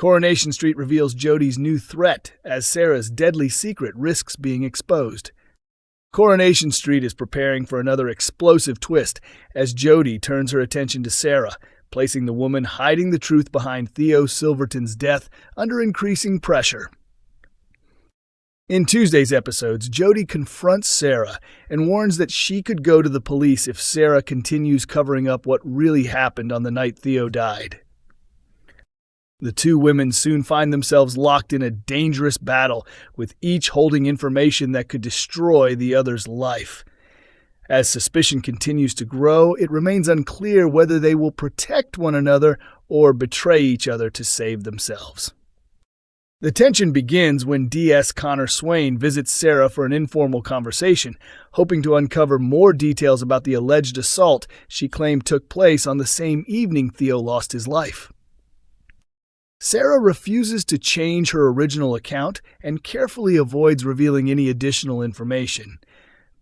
Coronation Street reveals Jodie's new threat as Sarah's deadly secret risks being exposed. Coronation Street is preparing for another explosive twist as Jodie turns her attention to Sarah, placing the woman hiding the truth behind Theo Silverton's death under increasing pressure. In Tuesday's episodes, Jodie confronts Sarah and warns that she could go to the police if Sarah continues covering up what really happened on the night Theo died. The two women soon find themselves locked in a dangerous battle, with each holding information that could destroy the other's life. As suspicion continues to grow, it remains unclear whether they will protect one another or betray each other to save themselves. The tension begins when DS Connor Swain visits Sarah for an informal conversation, hoping to uncover more details about the alleged assault she claimed took place on the same evening Theo lost his life. Sarah refuses to change her original account and carefully avoids revealing any additional information.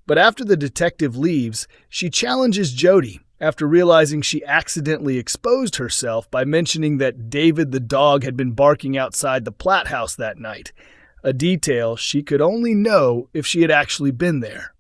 But after the detective leaves, she challenges Jodie after realizing she accidentally exposed herself by mentioning that David the dog had been barking outside the Platt house that night, a detail she could only know if she had actually been there.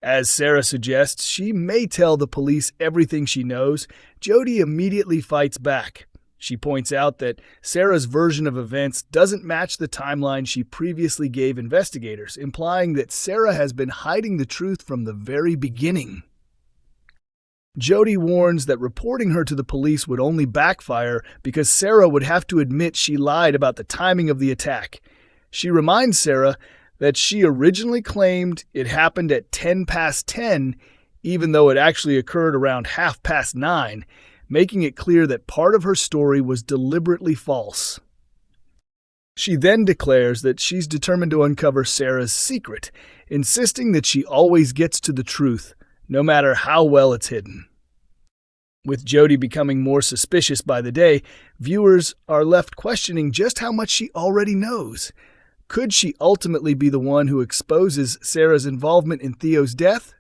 As Sarah suggests she may tell the police everything she knows, Jodie immediately fights back. She points out that Sarah's version of events doesn't match the timeline she previously gave investigators, implying that Sarah has been hiding the truth from the very beginning. Jodie warns that reporting her to the police would only backfire because Sarah would have to admit she lied about the timing of the attack. She reminds Sarah that she originally claimed it happened at 10:10, even though it actually occurred around 9:30, making it clear that part of her story was deliberately false. She then declares that she's determined to uncover Sarah's secret, insisting that she always gets to the truth, no matter how well it's hidden. With Jodie becoming more suspicious by the day, viewers are left questioning just how much she already knows. Could she ultimately be the one who exposes Sarah's involvement in Theo's death?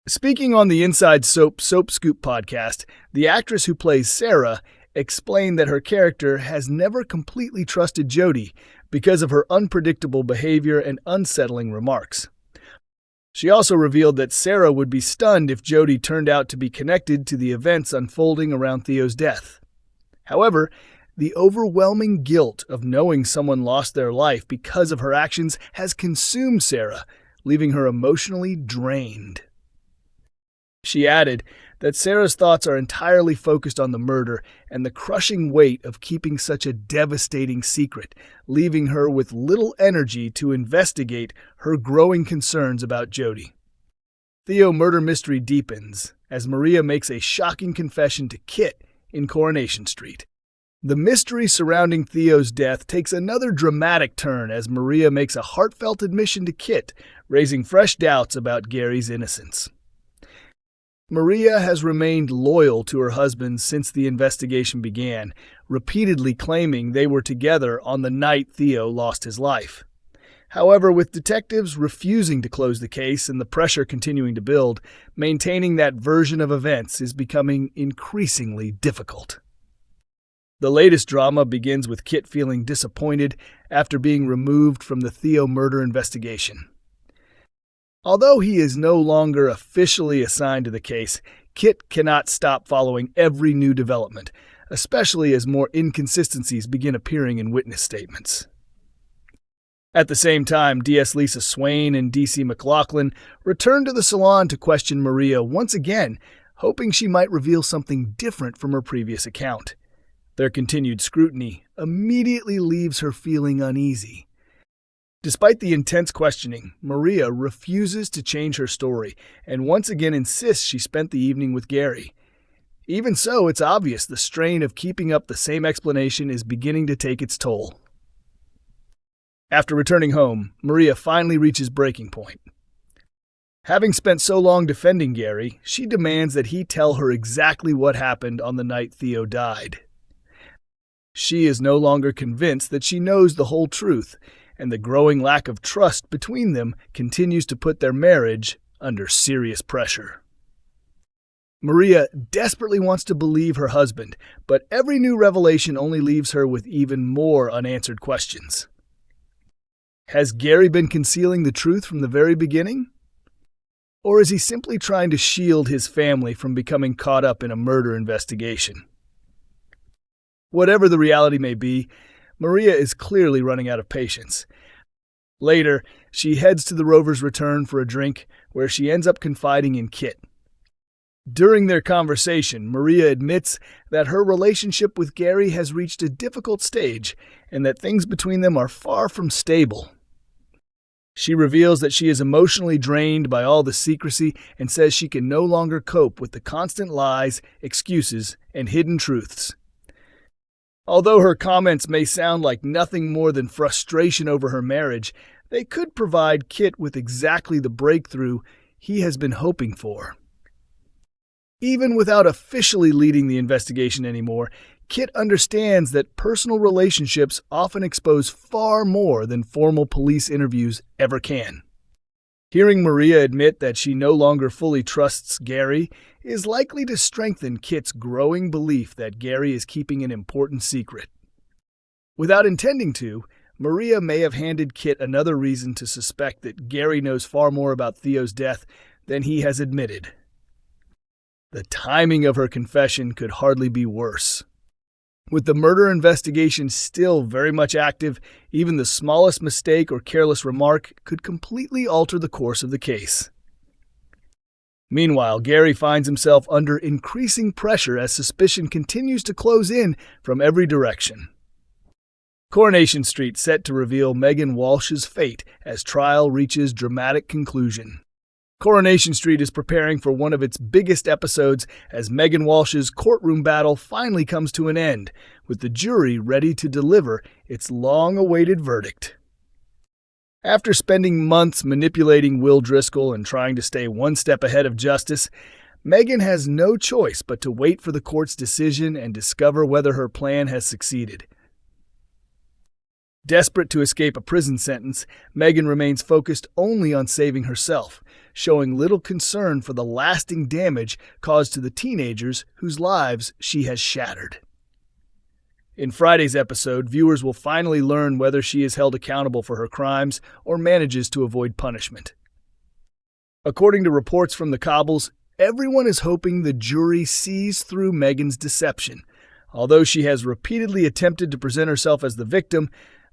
Speaking on the Inside Soap Scoop podcast, the actress who plays Sarah explained that her character has never completely trusted Jodie because of her unpredictable behavior and unsettling remarks. She also revealed that Sarah would be stunned if Jodie turned out to be connected to the events unfolding around Theo's death. However, the overwhelming guilt of knowing someone lost their life because of her actions has consumed Sarah, leaving her emotionally drained. She added that Sarah's thoughts are entirely focused on the murder and the crushing weight of keeping such a devastating secret, leaving her with little energy to investigate her growing concerns about Jodie. Theo murder mystery deepens as Maria makes a shocking confession to Kit in Coronation Street. The mystery surrounding Theo's death takes another dramatic turn as Maria makes a heartfelt admission to Kit, raising fresh doubts about Gary's innocence. Maria has remained loyal to her husband since the investigation began, repeatedly claiming they were together on the night Theo lost his life. However, with detectives refusing to close the case and the pressure continuing to build, maintaining that version of events is becoming increasingly difficult. The latest drama begins with Kit feeling disappointed after being removed from the Theo murder investigation. Although he is no longer officially assigned to the case, Kit cannot stop following every new development, especially as more inconsistencies begin appearing in witness statements. At the same time, DS Lisa Swain and DC McLaughlin return to the salon to question Maria once again, hoping she might reveal something different from her previous account. Their continued scrutiny immediately leaves her feeling uneasy. Despite the intense questioning, Maria refuses to change her story and once again insists she spent the evening with Gary. Even so, it's obvious the strain of keeping up the same explanation is beginning to take its toll. After returning home, Maria finally reaches breaking point. Having spent so long defending Gary, she demands that he tell her exactly what happened on the night Theo died. She is no longer convinced that she knows the whole truth, and the growing lack of trust between them continues to put their marriage under serious pressure. Maria desperately wants to believe her husband, but every new revelation only leaves her with even more unanswered questions. Has Gary been concealing the truth from the very beginning? Or is he simply trying to shield his family from becoming caught up in a murder investigation? Whatever the reality may be, Maria is clearly running out of patience. Later, she heads to the Rover's Return for a drink, where she ends up confiding in Kit. During their conversation, Maria admits that her relationship with Gary has reached a difficult stage and that things between them are far from stable. She reveals that she is emotionally drained by all the secrecy and says she can no longer cope with the constant lies, excuses, and hidden truths. Although her comments may sound like nothing more than frustration over her marriage, they could provide Kit with exactly the breakthrough he has been hoping for. Even without officially leading the investigation anymore, Kit understands that personal relationships often expose far more than formal police interviews ever can. Hearing Maria admit that she no longer fully trusts Gary is likely to strengthen Kit's growing belief that Gary is keeping an important secret. Without intending to, Maria may have handed Kit another reason to suspect that Gary knows far more about Theo's death than he has admitted. The timing of her confession could hardly be worse. With the murder investigation still very much active, even the smallest mistake or careless remark could completely alter the course of the case. Meanwhile, Gary finds himself under increasing pressure as suspicion continues to close in from every direction. Coronation Street set to reveal Megan Walsh's fate as trial reaches dramatic conclusion. Coronation Street is preparing for one of its biggest episodes as Megan Walsh's courtroom battle finally comes to an end, with the jury ready to deliver its long-awaited verdict. After spending months manipulating Will Driscoll and trying to stay one step ahead of justice, Megan has no choice but to wait for the court's decision and discover whether her plan has succeeded. Desperate to escape a prison sentence, Megan remains focused only on saving herself, showing little concern for the lasting damage caused to the teenagers whose lives she has shattered. In Friday's episode, viewers will finally learn whether she is held accountable for her crimes or manages to avoid punishment. According to reports from the Cobbles, everyone is hoping the jury sees through Megan's deception. Although she has repeatedly attempted to present herself as the victim,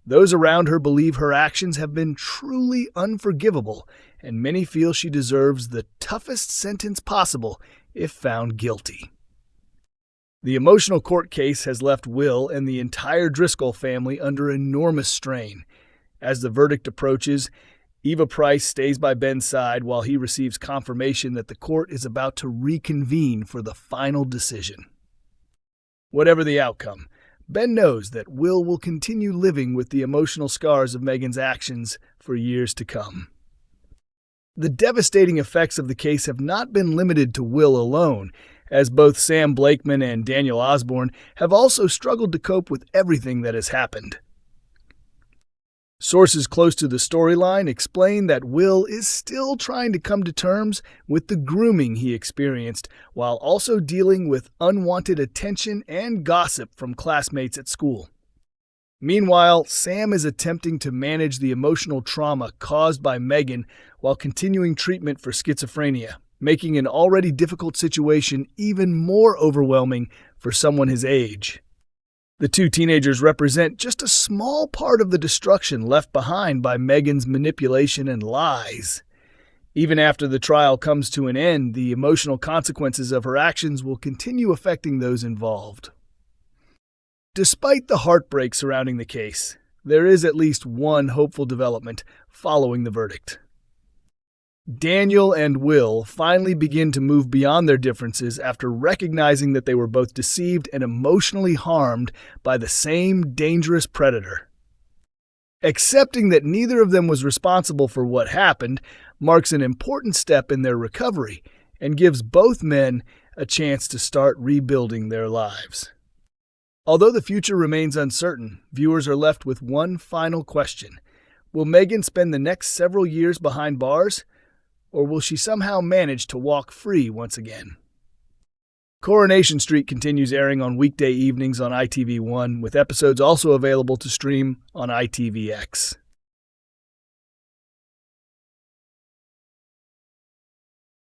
those around her believe her actions have been truly unforgivable, and many feel she deserves the toughest sentence possible if found guilty. The emotional court case has left Will and the entire Driscoll family under enormous strain. As the verdict approaches, Eva Price stays by Ben's side while he receives confirmation that the court is about to reconvene for the final decision. Whatever the outcome, Ben knows that Will continue living with the emotional scars of Megan's actions for years to come. The devastating effects of the case have not been limited to Will alone, as both Sam Blakeman and Daniel Osborne have also struggled to cope with everything that has happened. Sources close to the storyline explain that Will is still trying to come to terms with the grooming he experienced, while also dealing with unwanted attention and gossip from classmates at school. Meanwhile, Sam is attempting to manage the emotional trauma caused by Megan while continuing treatment for schizophrenia, making an already difficult situation even more overwhelming for someone his age. The two teenagers represent just a small part of the destruction left behind by Megan's manipulation and lies. Even after the trial comes to an end, the emotional consequences of her actions will continue affecting those involved. Despite the heartbreak surrounding the case, there is at least one hopeful development following the verdict. Daniel and Will finally begin to move beyond their differences after recognizing that they were both deceived and emotionally harmed by the same dangerous predator. Accepting that neither of them was responsible for what happened marks an important step in their recovery and gives both men a chance to start rebuilding their lives. Although the future remains uncertain, viewers are left with one final question. Will Megan spend the next several years behind bars? Or will she somehow manage to walk free once again? Coronation Street continues airing on weekday evenings on ITV1, with episodes also available to stream on ITVX.